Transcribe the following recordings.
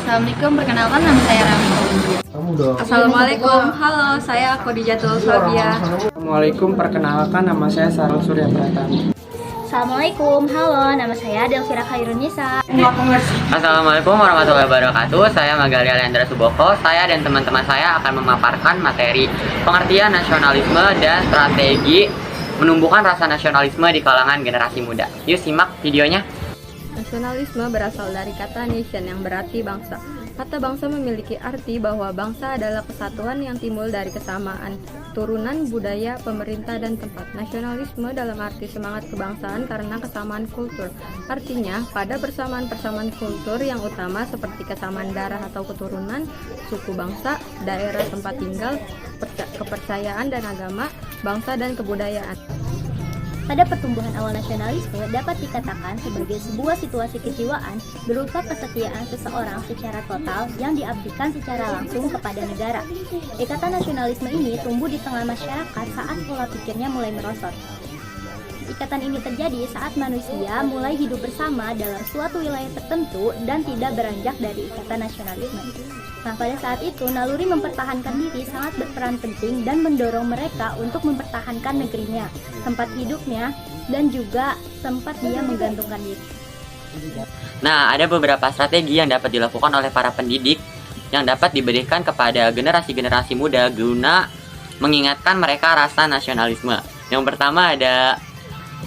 Assalamualaikum, perkenalkan nama saya Rami. Assalamualaikum, halo, saya Khadijatul Sabia. Assalamualaikum, perkenalkan nama saya Sarul Surya Pratama. Assalamualaikum, halo, nama saya Delvira Khairunisa. Assalamualaikum warahmatullahi wabarakatuh. Saya Magali Aliandra Suboko. Saya dan teman-teman saya akan memaparkan materi pengertian nasionalisme dan strategi menumbuhkan rasa nasionalisme di kalangan generasi muda. Yuk simak videonya. Nasionalisme berasal dari kata nation yang berarti bangsa. Kata bangsa memiliki arti bahwa bangsa adalah kesatuan yang timbul dari kesamaan turunan budaya, pemerintah, dan tempat. Nasionalisme dalam arti semangat kebangsaan karena kesamaan kultur. Artinya, pada persamaan-persamaan kultur yang utama seperti kesamaan darah atau keturunan, suku bangsa, daerah tempat tinggal, kepercayaan dan agama, bangsa dan kebudayaan. Pada pertumbuhan awal nasionalisme dapat dikatakan sebagai sebuah situasi kejiwaan berupa kesetiaan seseorang secara total yang diabdikan secara langsung kepada negara. Ikatan nasionalisme ini tumbuh di tengah masyarakat saat pola pikirnya mulai merosot. Ikatan ini terjadi saat manusia mulai hidup bersama dalam suatu wilayah tertentu dan tidak beranjak dari ikatan nasionalisme. Nah, pada saat itu, naluri mempertahankan diri sangat berperan penting dan mendorong mereka untuk mempertahankan negerinya, tempat hidupnya, dan juga tempat dia menggantungkan diri. Nah, ada beberapa strategi yang dapat dilakukan oleh para pendidik yang dapat diberikan kepada generasi-generasi muda guna mengingatkan mereka rasa nasionalisme. Yang pertama ada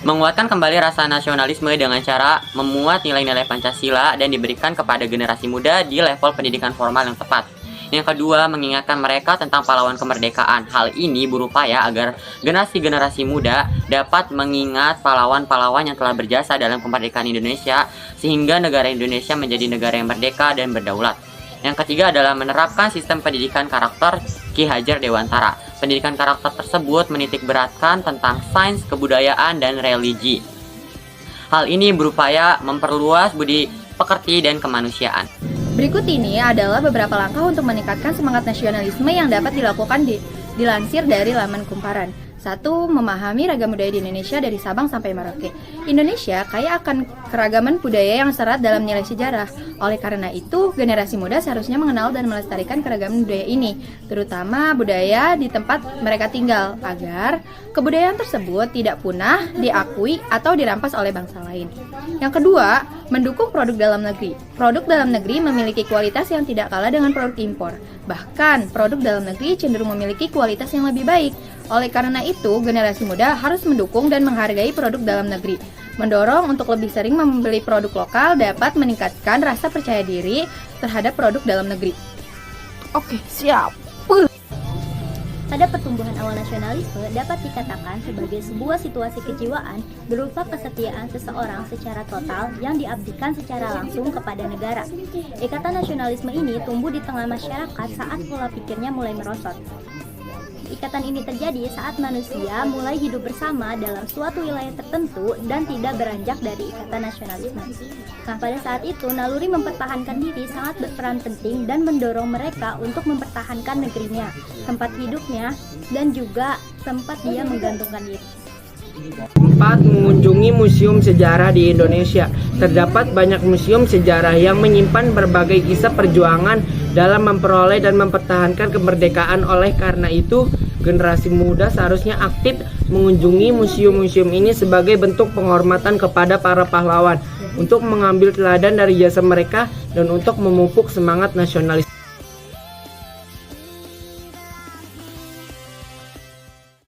menguatkan kembali rasa nasionalisme dengan cara memuat nilai-nilai Pancasila dan diberikan kepada generasi muda di level pendidikan formal yang tepat. Yang kedua, mengingatkan mereka tentang pahlawan kemerdekaan. Hal ini berupaya agar generasi-generasi muda dapat mengingat pahlawan-pahlawan yang telah berjasa dalam kemerdekaan Indonesia sehingga negara Indonesia menjadi negara yang merdeka dan berdaulat. Yang ketiga adalah menerapkan sistem pendidikan karakter Ki Hajar Dewantara. Pendidikan karakter tersebut menitik beratkan tentang sains, kebudayaan, dan religi. Hal ini berupaya memperluas budi pekerti dan kemanusiaan. Berikut ini adalah beberapa langkah untuk meningkatkan semangat nasionalisme yang dapat dilakukan dilansir dari laman Kumparan. 1. Memahami ragam budaya di Indonesia dari Sabang sampai Merauke. Indonesia kaya akan keragaman budaya yang syarat dalam nilai sejarah. Oleh karena itu, generasi muda seharusnya mengenal dan melestarikan keragaman budaya ini, terutama budaya di tempat mereka tinggal, agar kebudayaan tersebut tidak punah, diakui, atau dirampas oleh bangsa lain. Yang kedua, mendukung produk dalam negeri. Produk dalam negeri memiliki kualitas yang tidak kalah dengan produk impor. Bahkan, produk dalam negeri cenderung memiliki kualitas yang lebih baik. Oleh karena itu, generasi muda harus mendukung dan menghargai produk dalam negeri. Mendorong untuk lebih sering membeli produk lokal dapat meningkatkan rasa percaya diri terhadap produk dalam negeri. Oke, siap. Pada pertumbuhan awal nasionalisme dapat dikatakan sebagai sebuah situasi kejiwaan berupa kesetiaan seseorang secara total yang diabdikan secara langsung kepada negara. Ikatan nasionalisme ini tumbuh di tengah masyarakat saat pola pikirnya mulai merosot. Ikatan ini terjadi saat manusia mulai hidup bersama dalam suatu wilayah tertentu dan tidak beranjak dari ikatan nasionalisme. Nah, pada saat itu, naluri mempertahankan diri sangat berperan penting dan mendorong mereka untuk mempertahankan negerinya, tempat hidupnya, dan juga tempat dia menggantungkan diri. 4. Mengunjungi museum sejarah di Indonesia. Terdapat banyak museum sejarah yang menyimpan berbagai kisah perjuangan dalam memperoleh dan mempertahankan kemerdekaan. Oleh karena itu, generasi muda seharusnya aktif mengunjungi museum-museum ini sebagai bentuk penghormatan kepada para pahlawan, untuk mengambil teladan dari jasa mereka dan untuk memupuk semangat nasionalis.